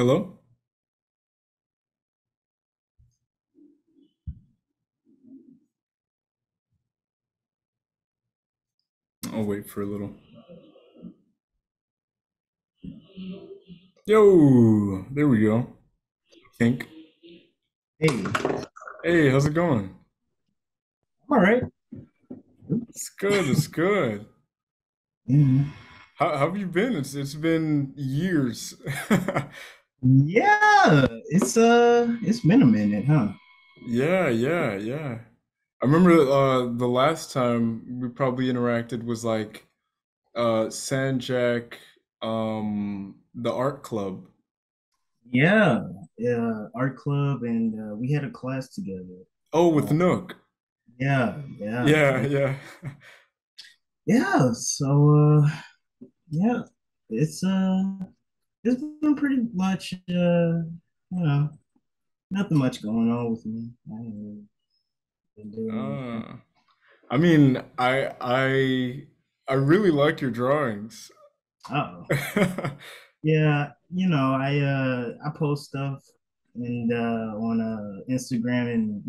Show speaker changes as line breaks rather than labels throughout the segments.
Hello? I'll wait for a little. Yo, there we go. Think.
Hey, I'm
Hey, how's it going?
all right.
It's good. It's good.
Mhm.
How have you been? It's been years.
Yeah, it's been a minute, huh?
Yeah, yeah, yeah. I remember the last time we probably interacted was like Sanjak, the art club.
Yeah, yeah, art club, and we had a class together.
Oh, with
Uh,
Nook.
yeah, yeah,
Yeah, yeah.
yeah. So, yeah, it's uh, it's been pretty much, nothing much going on with me. I haven't really been doing anything.
Uh, I mean, I really like your drawings.
Oh, yeah, I post stuff and on Instagram, and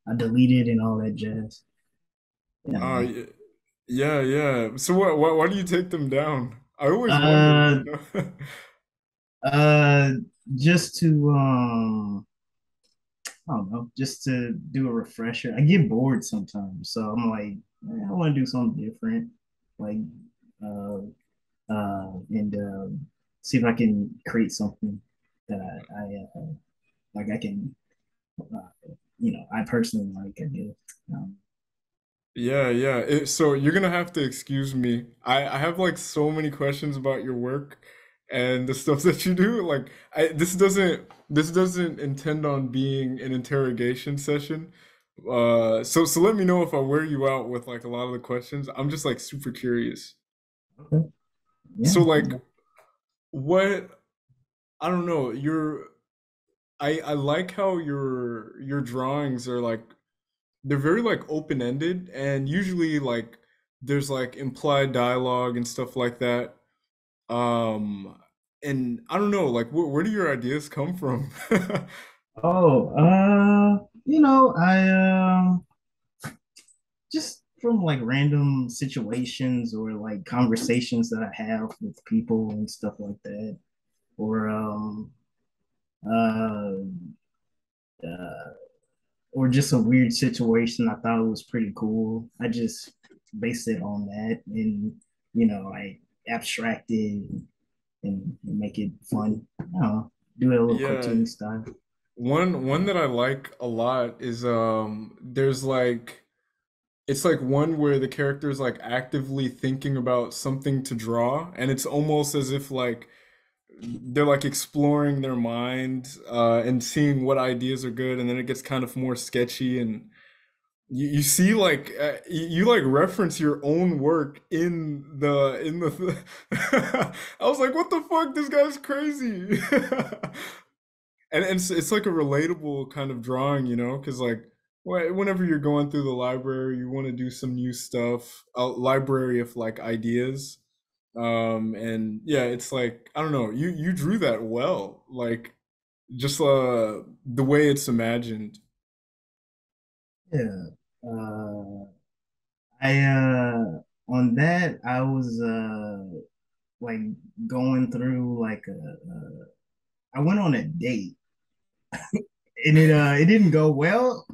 I deleted and all that jazz. You know.
Y- yeah, yeah. So why do you take them down? I always wondered,
Uh
you know.
uh just to I don't know, just to do a refresher. I get bored sometimes. So I'm like, I want to do something different. Like uh and see if I can create something that I can I personally like, I guess. Um,
Yeah, yeah. So you're gonna have to excuse me. I have like so many questions about your work and the stuff that you do. Like this doesn't intend on being an interrogation session. So let me know if I wear you out with like a lot of the questions. I'm just like super curious.
okay. Yeah.
So like what I don't know, I like how your drawings are like they're very like open-ended and usually like there's like implied dialogue and stuff like that. Um and I don't know, like where do your ideas come from?
Oh, just from like random situations or like conversations that I have with people and stuff like that, or uh, uh, or just a weird situation I thought was pretty cool. I just based it on that, and I abstract it and make it fun. I don't know, do it a little
Yeah,
cartoony style.
one that I like a lot is there's like it's like one where the character is like actively thinking about something to draw and it's almost as if like they're like exploring their mind and seeing what ideas are good, and then it gets kind of more sketchy, and you see like you like reference your own work in the I was like, what the fuck, this guy's crazy. And it's like a relatable kind of drawing, you know, because like whenever you're going through the library, you want to do some new stuff, a library of like ideas. And yeah, it's like I don't know, you drew that well, like just the way it's imagined.
Yeah. I On that I was like going through like I went on a date, and it didn't go well,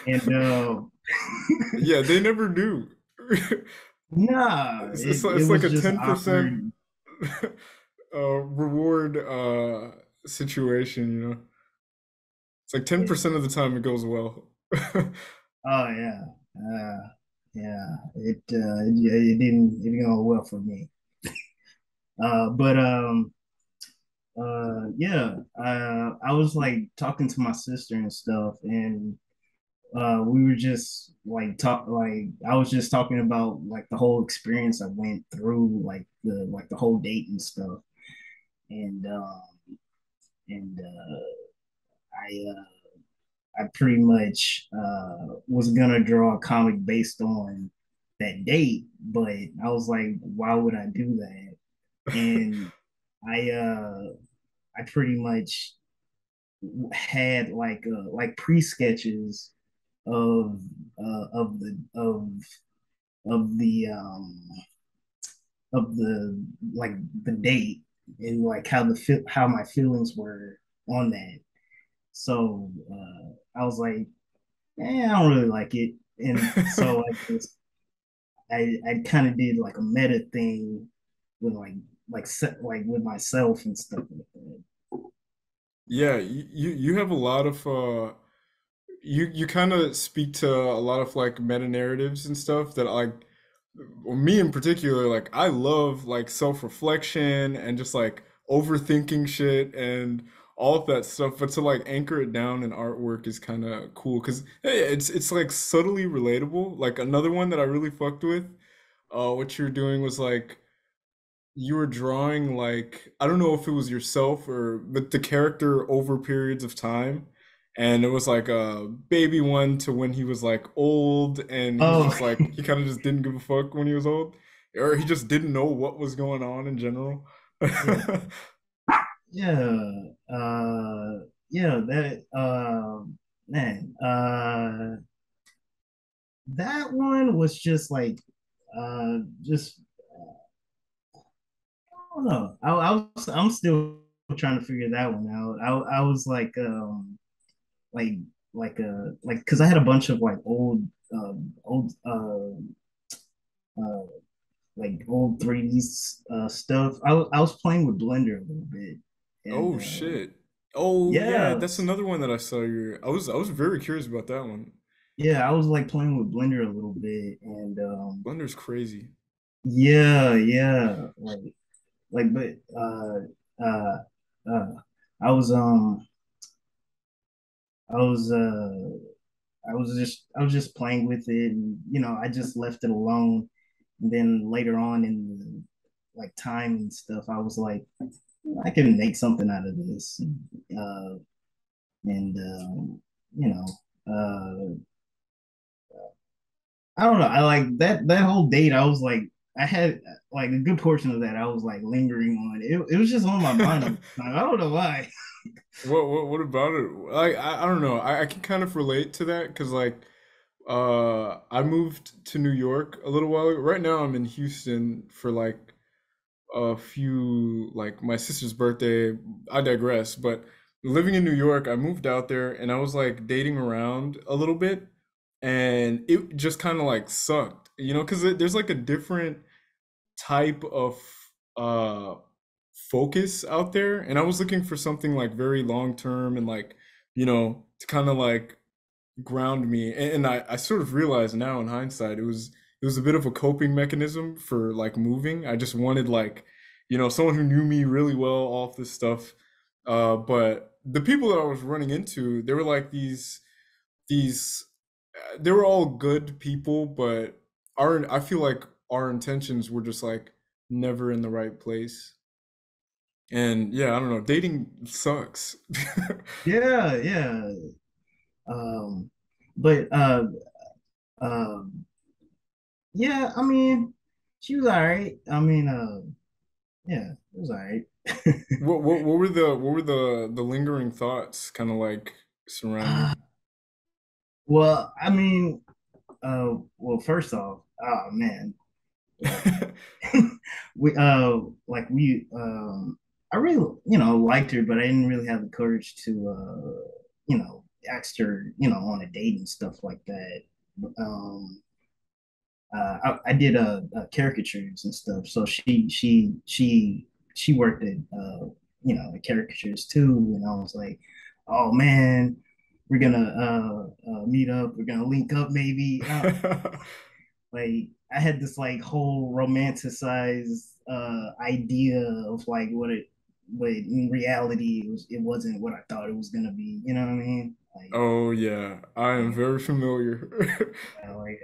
and
Yeah, they never do.
nah, it
It's like
was
a
just
10%
awkward.
reward situation, you know. It's like 10% of the time it goes well.
Oh yeah. Yeah, it didn't go well for me. But yeah, I was like talking to my sister and stuff, and we were just like I was just talking about like the whole experience I went through, like the whole date and stuff, and I pretty much was gonna draw a comic based on that date, but I was like, why would I do that? And I I pretty much had like pre sketches of of the of the like the date and like how my feelings were on that. So I was like, I don't really like it, and so I kind of did like a meta thing with like with myself and stuff like that.
Yeah, you have a lot of you kind of speak to a lot of like meta narratives and stuff that like well, me in particular, like I love like self-reflection and just like overthinking shit and all of that stuff, but to like anchor it down in artwork is kind of cool because hey, it's like subtly relatable. Like another one that I really fucked with, what you're doing was like you were drawing like I don't know if it was yourself or but the character over periods of time. And it was like a baby one to when he was like old and he's
Oh
just like he kind of just didn't give a fuck when he was old. Or he just didn't know what was going on in general.
yeah, yeah, yeah. That man, that one was just like just I don't know. I'm still trying to figure that one out. I was like like because I had a bunch of like old uh like old 3D stuff. I was playing with Blender a little bit, and
Oh shit. Oh yeah,
yeah,
that's another one that I saw your I was very curious about that one.
yeah, I was like playing with Blender a little bit, and
Blender's crazy.
yeah, yeah, like but uh uh I was I was I was just playing with it, and I just left it alone. And then later on in the like time and stuff, I was like, I can make something out of this. And you know, I don't know. I like that whole date. I was like, I had like a good portion of that. I was like lingering on it. It was just on my mind all the time. I don't know why.
What about it? Like I don't know. I can kind of relate to that because like I moved to New York a little while ago. Right now I'm in Houston for like a few like my sister's birthday. I digress, but living in New York, I moved out there and I was like dating around a little bit and it just kind of like sucked, because there's like a different type of uh focus out there and I was looking for something like very long term and like, to kind of like ground me and I sort of realize now in hindsight it was a bit of a coping mechanism for like moving. I just wanted like someone who knew me really well, all of this stuff, but the people that I was running into, they were like these they were all good people, but I feel like our intentions were just like never in the right place. And yeah, I don't know, dating sucks.
Yeah, yeah. Um, but yeah. I mean, she was all right. I mean, yeah, it was all right.
What were the lingering thoughts kind of like surrounding?
Well, I mean, well, first off, oh man, like we like we I really liked her, but I didn't really have the courage to ask her on a date and stuff like that. Um, I did caricatures and stuff, so she worked at caricatures too, and I was like, oh man, we're gonna meet up, we're gonna link up maybe. Like I had this like whole romanticized idea of like but in reality it wasn't what I thought it was gonna be. You know what I mean?
Oh yeah, I am
Like,
very familiar.
like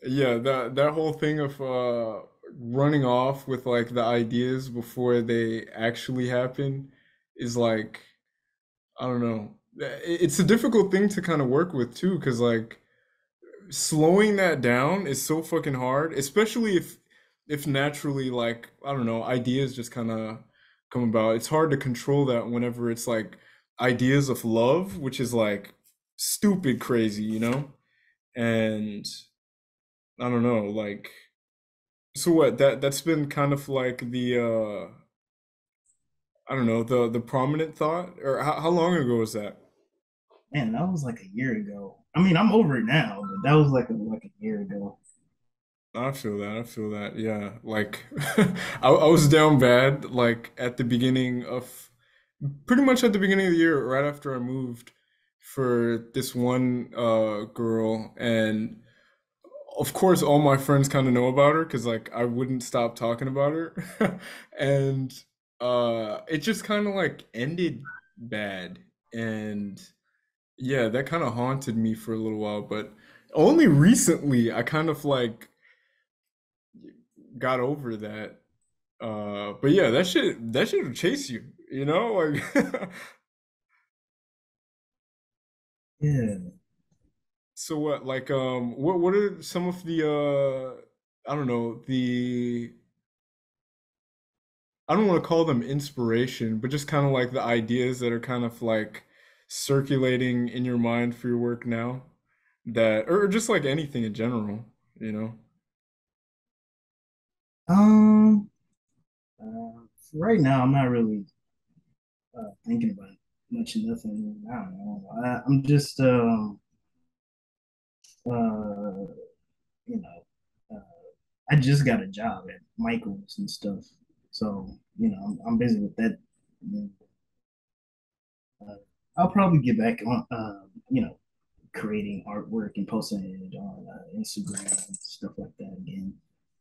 Yeah, that whole thing of running off with like the ideas before they actually happen is like I don't know. It's a difficult thing to kind of work with too, because like slowing that down is so fucking hard, especially if if naturally, like, I don't know, ideas just kind of come about. It's hard to control that whenever it's like ideas of love, which is like stupid crazy, you know? And I don't know, like, so what, that's been kind of like the I don't know, the prominent thought, or how long ago was that?
Man, that was like a year ago. I mean, I'm over it now, but that was like a year ago.
I feel that. I feel that. Yeah. Like I was down bad like at the beginning of pretty much at the beginning of the year, right after I moved for this one girl, and of course all my friends kind of know about her because like I wouldn't stop talking about her. And it just kind of like ended bad. And yeah, that kind of haunted me for a little while, but only recently I kind of like got over that. But yeah, that shit would chase you, you know? Like
Yeah.
so what like what are some of the I don't know, the I don't want to call them inspiration, but just kind of like the ideas that are kind of like circulating in your mind for your work now that or just like anything in general, you know?
Um. Right now, I'm not really thinking about much of nothing. I don't know. I'm just uh you know uh, I just got a job at Michael's and stuff, so I'm busy with that. Uh, I'll probably get back on creating artwork and posting it on Instagram and stuff like that again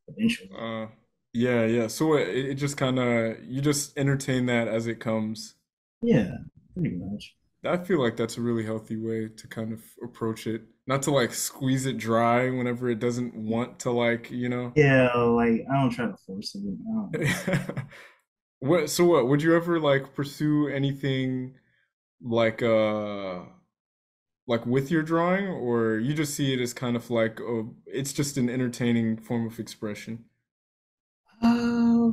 eventually.
Uh yeah, yeah. So it just kind of you just entertain that as it comes.
Yeah, pretty much.
I feel like that's a really healthy way to kind of approach it. Not to like squeeze it dry whenever it doesn't want to like, you know.
Yeah, like I don't try to force it. I don't know.
What so what, would you ever like pursue anything like like with your drawing or you just see it as kind of like oh it's just an entertaining form of expression?
I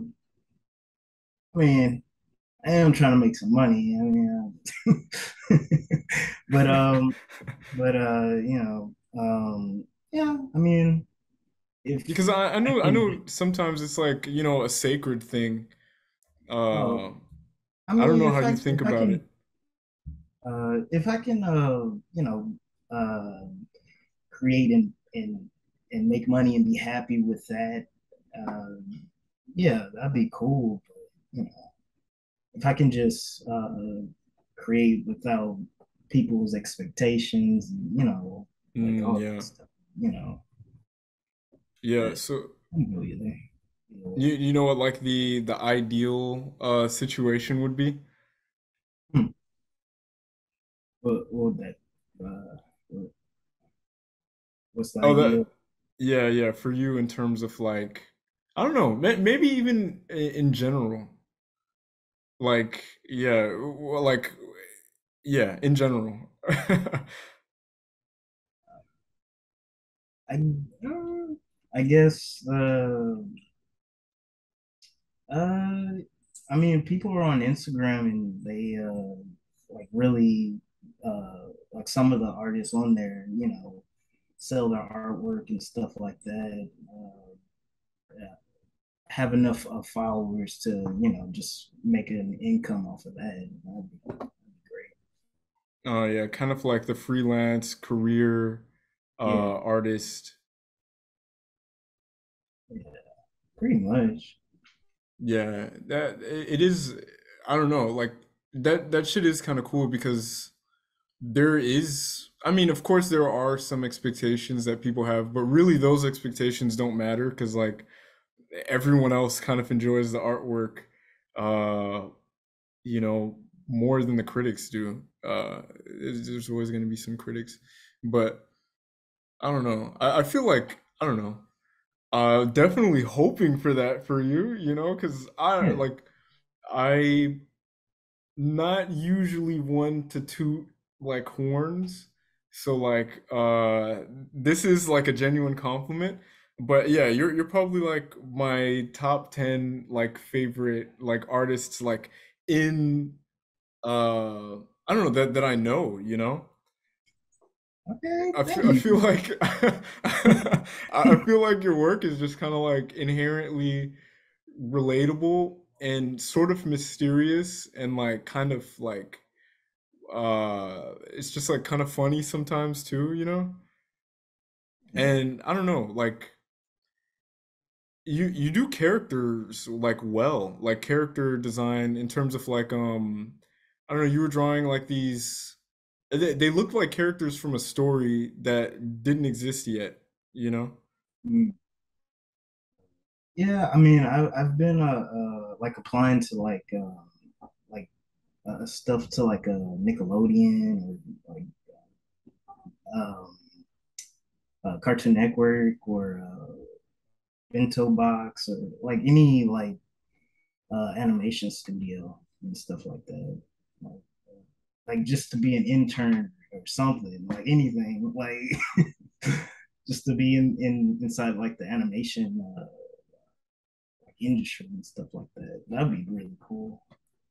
mean, I am trying to make some money. I mean, but yeah. I mean,
Because
if
I
I
know I
can,
know sometimes it's like, you know, a sacred thing. Uh
well, I
I don't
mean,
know how you think about it.
if I can, uh, create and make money and be happy with that, uh, yeah, that'd be cool. But if I can just create without people's expectations, like
Mm,
all that
yeah.
stuff, you know,
Yeah,
that
so
I'm really there.
you know what like the ideal situation would be?
Hmm. What would that? What, what's the
Oh, that
ideal?
yeah, yeah, for you in terms of like I don't know, maybe even in general. Like yeah, well, like yeah, in general.
I I guess uh I mean people are on Instagram and they like really like some of the artists on there, sell their artwork and stuff like that. Yeah, have enough followers to just make an income off of that. That'd be great.
Oh yeah, kind of like the freelance career
Yeah,
artist.
yeah, pretty much.
Yeah, that it is I don't know, like that shit is kind of cool because there is, I mean, of course, there are some expectations that people have, but really those expectations don't matter because, like, everyone else kind of enjoys the artwork, uh, you know, more than the critics do. There's always going to be some critics, but I don't know. I feel like, I don't know. Definitely hoping for that for you, you know, because
Yeah,
like, I not usually one to toot like horns. So like this is like a genuine compliment. But yeah, you're probably like my top 10 like favorite like artists like in I don't know that I know, you know?
Okay, thank
I
you.
feel like I feel like your work is just kind of like inherently relatable and sort of mysterious and like kind of like it's just like kind of funny sometimes too, you know? And I don't know, like you do characters like well, like character design in terms of like I don't know, you were drawing like these they looked like characters from a story that didn't exist yet, you know?
Mm. Yeah, I mean, I've been like applying to like stuff to like a Nickelodeon or like um Cartoon Network or Bento Box or like any animation studio and stuff like that. Like, like just to be an intern or something, like anything, like just to be inside like the animation like industry and stuff like that. That'd be really cool.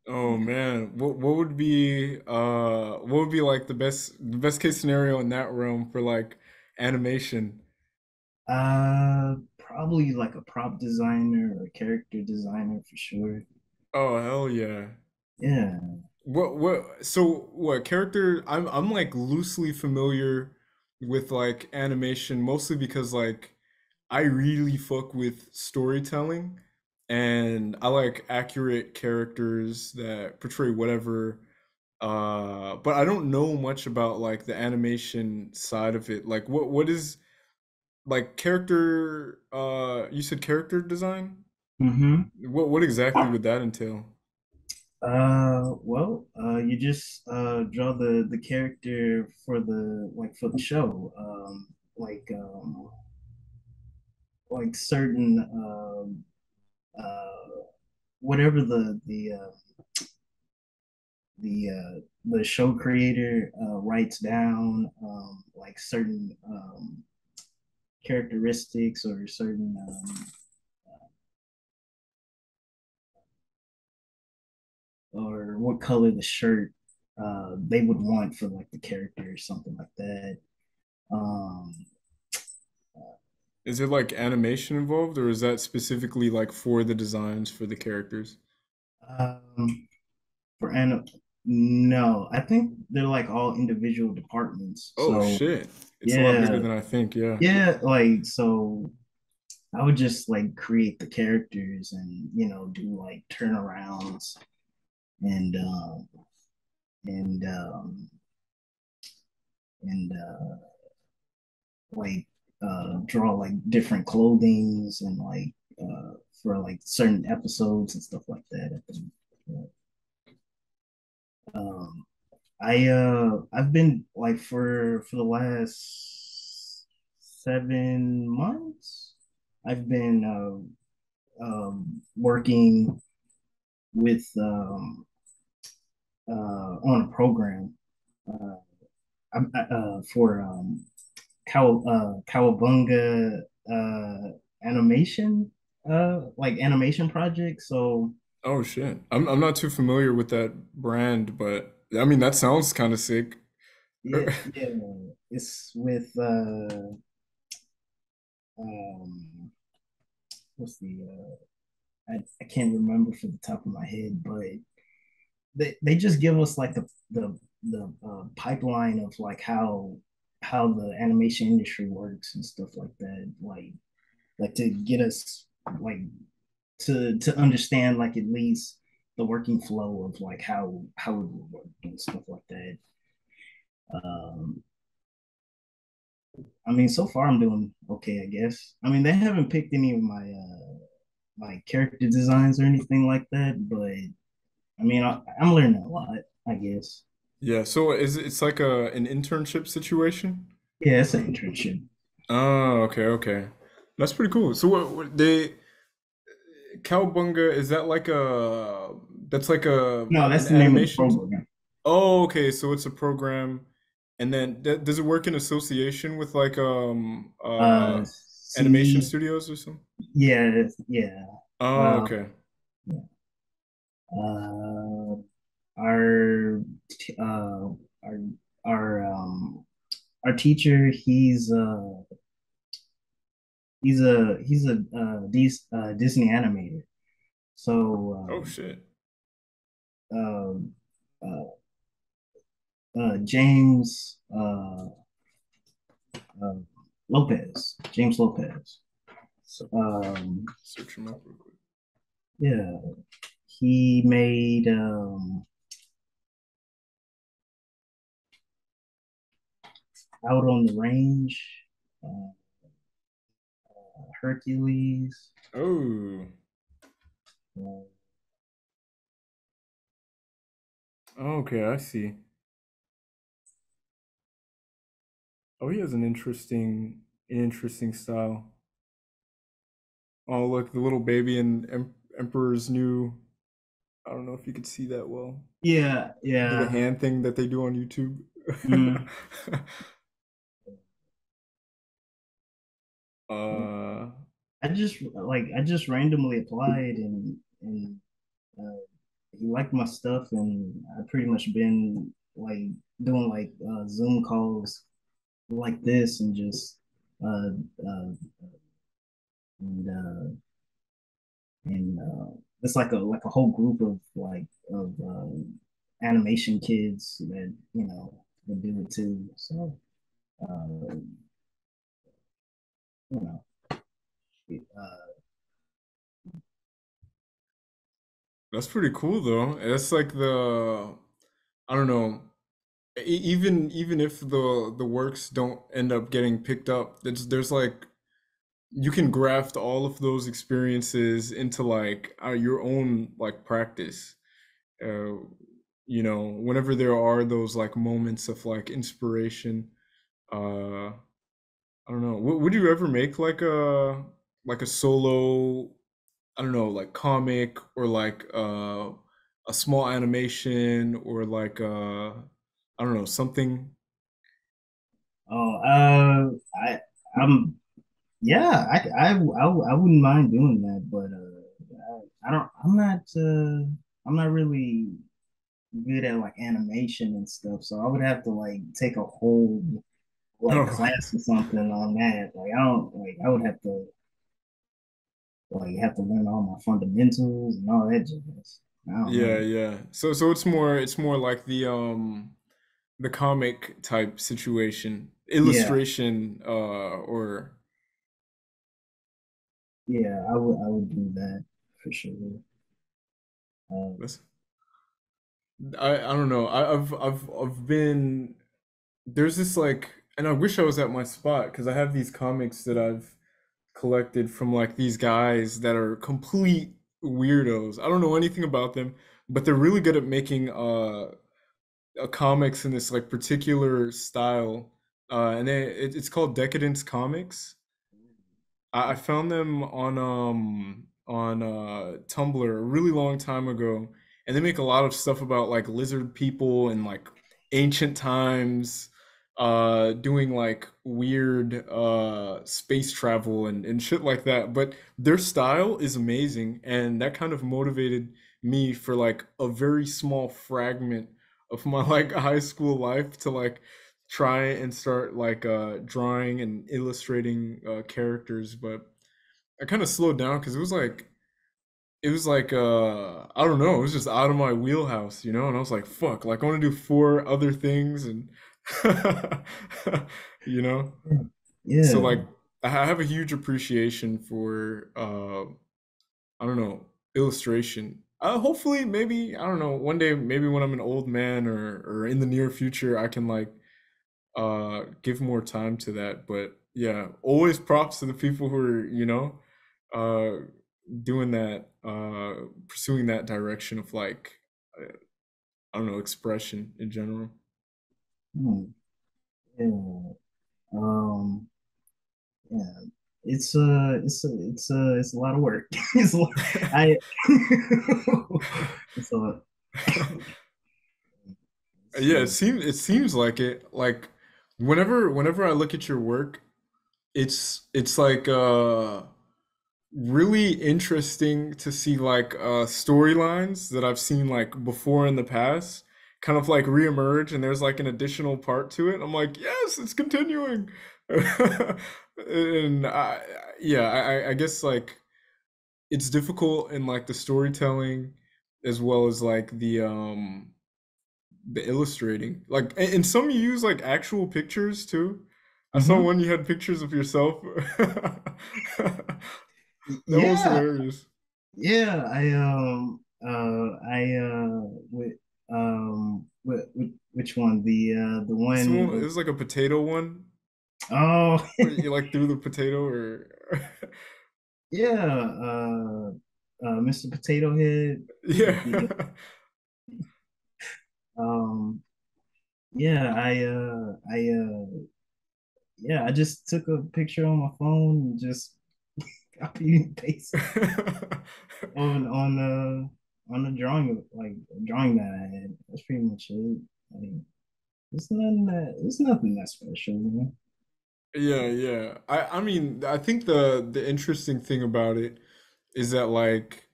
Oh man, what would be like the best case scenario in that realm for like animation?
Probably like a prop designer or a character designer for sure.
Oh hell yeah.
Yeah.
What character I'm like loosely familiar with like animation mostly because like I really fuck with storytelling and I like accurate characters that portray whatever but I don't know much about like the animation side of it. Like what is like character you said character design?
Mm-hmm.
What exactly would that entail?
You just draw the character for the like for the show. Like certain whatever the show creator writes down like certain characteristics or certain or what color the shirt they would want for like the character or something like that. Um,
Is it like animation involved, or is that specifically like for the designs for the characters?
um, for an no, I think they're like all individual departments.
Oh
So
shit. It's a lot bigger
yeah,
than I think, yeah.
yeah, like so I would just like create the characters and do like turnarounds and and um and like draw like different clothings and like for like certain episodes and stuff like that. I think. Um, I've been like for the last 7 months. I've been working with on a program for Cowabunga animation like animation project. So
Oh shit. I'm not too familiar with that brand, but I mean that sounds kind of sick.
yeah, yeah, it's with um what's the I can't remember for the top of my head, but they just give us like the pipeline of like how the animation industry works and stuff like that, like to get us like to understand like at least the working flow of like how it would work and stuff like that. um I mean, so far I'm doing okay, I guess. I mean, they haven't picked any of my character designs or anything like that, but I mean, I'm learning a lot, I guess.
Yeah, so it's like a an internship situation?
Yeah, it's an internship.
Oh, okay, okay. That's pretty cool. So what they Cowbunga, is that like a that's like a
No, that's
an
the name of the
animation?
program.
Oh, okay, so it's a program and then does it work in association with like
Uh,
Animation
C.
studios or something?
Yeah, yeah.
Oh,
Uh,
okay.
yeah. Uh, our uh, our our our teacher, he's a Disney animator. So
Oh shit.
um, uh, James uh, James Lopez. So,
Search him up real quick.
yeah, he made Out on the Range, uh, Hercules.
Oh.
Uh,
Okay, I see. Oh, he has an interesting style. Oh, look, the little baby in Emperor's New. I don't know if you could see that well.
yeah,
The
yeah.
hand thing that they do on YouTube.
Mm.
uh,
I just randomly applied and he liked my stuff and I pretty much been like doing Zoom calls like this and just uh, uh, and it's like a whole group of animation kids that that do it too. So uh, you know, uh,
that's pretty cool though. It's like I don't know. Even if the works don't end up getting picked up, there's like you can graft all of those experiences into like your own like practice. Uh, whenever there are those like moments of like inspiration, I don't know. Would you ever make like a solo, I don't know, like comic or like a small animation or like I don't know, something.
oh, I'm yeah, I wouldn't mind doing that, but I don't. I'm not really good at like animation and stuff, so I would have to like take a whole like
Oh,
class or something on that. Like I don't like I would have to learn all my fundamentals and all that jazz. I don't
yeah,
know.
yeah. So it's more like the comic type situation,
Yeah,
illustration or
yeah, I would do that for sure. Uh,
this I don't know. I've been there's this like, and I wish I was at my spot because I have these comics that I've collected from like these guys that are complete weirdos. I don't know anything about them, but they're really good at making comics in this like particular style. And it's called Decadence Comics. I found them on Tumblr a really long time ago, and they make a lot of stuff about like lizard people and like ancient times, doing like weird space travel and shit like that. But their style is amazing, and that kind of motivated me for like a very small fragment of my like high school life to like try and start like drawing and illustrating characters, but I kind of slowed down because it was like I don't know, it was just out of my wheelhouse, you know, and I was like fuck, like I want to do four other things and you know, so
yeah,
like I have a huge appreciation for I don't know, illustration. Hopefully maybe I don't know, one day maybe when I'm an old man or in the near future I can like give more time to that. But yeah, always props to the people who are, uh doing that, pursuing that direction of like I don't know, expression in general.
hmm, yeah. Um, yeah. It's a lot of work. I it's a it's
Yeah, it seems like it. Like whenever I look at your work, it's like really interesting to see like storylines that I've seen like before in the past kind of like reemerge, and there's like an additional part to it. I'm like, yes, it's continuing. And yeah, I guess like it's difficult in like the storytelling as well as like the illustrating. Like and some you use like actual pictures too. I saw
Hmm.
one you had pictures of yourself. That was
Yeah,
hilarious.
yeah. With which one? The one
Someone, it
with,
was like a potato one
oh,
where you like threw the potato or
yeah, Mr. Potato Head
yeah.
with the um yeah, yeah, I just took a picture on my phone and just copy and paste on the drawing, like drawing that I had. That's pretty much it. Like, it's nothing that special, man.
Yeah, yeah. I mean, I think the interesting thing about it is that like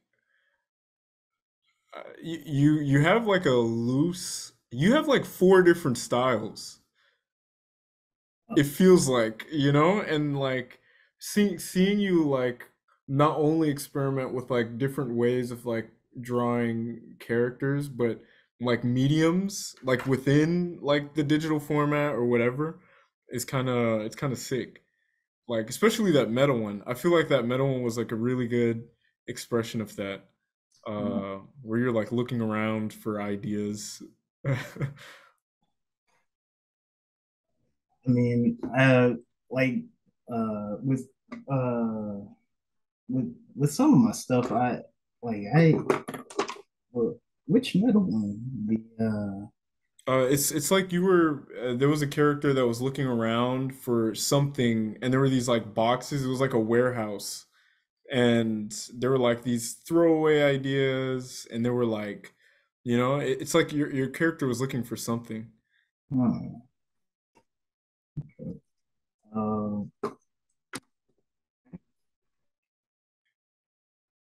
you have like a loose you have like four different styles. It feels like, you know, and like seeing you like not only experiment with like different ways of like drawing characters, but like mediums, like within like the digital format or whatever, is it's kind of sick. Like especially that meta one. I feel like that meta one was like a really good expression of that. Where you're like looking around for ideas.
I mean, like with uh with some of my stuff, I well, which middle one?
It's like you were there was a character that was looking around for something, and there were these like boxes. It was like a warehouse, and there were like these throwaway ideas, and there were like, you know, it's like your character was looking for something.
Hmm,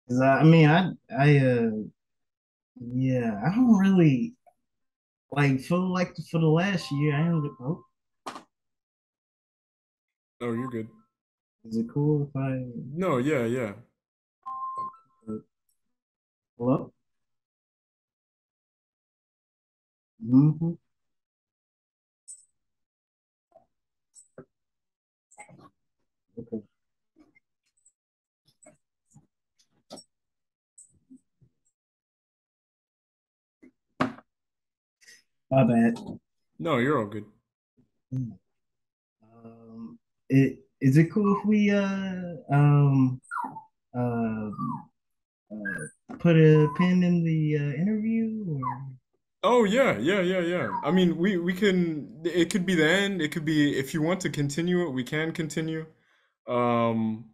'cause I mean, yeah, I don't really like for the last year. I don't. Oh,
Oh, you're good.
is it cool if I?
No, yeah, yeah.
Hello. Mm-hmm. Okay. My bad.
No, you're all good.
Is it cool if we uh, put a pin in the interview or?
Oh yeah, yeah, yeah, yeah. I mean, we can. It could be the end. It could be if you want to continue it, we can continue.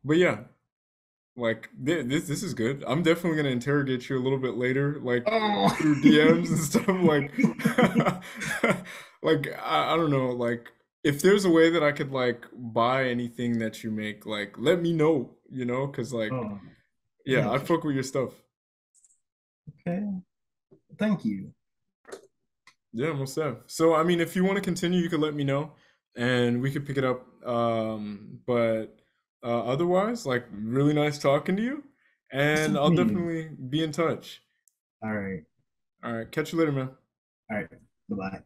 But yeah, like this is good. I'm definitely gonna interrogate you a little bit later, like
Oh.
through DMs and stuff. Like, like I don't know. Like, if there's a way that I could like buy anything that you make, like let me know. You know, because like
Oh,
yeah,
yeah,
I
for sure.
fuck with your stuff.
Okay. Thank you.
Yeah, most def. So I mean, if you want to continue, you could let me know, and we could pick it up. But otherwise, like really nice talking to you,
Nice
and
talking
I'll
to you.
definitely be in touch.
All right.
All right, catch you later, man.
All right. Bye bye.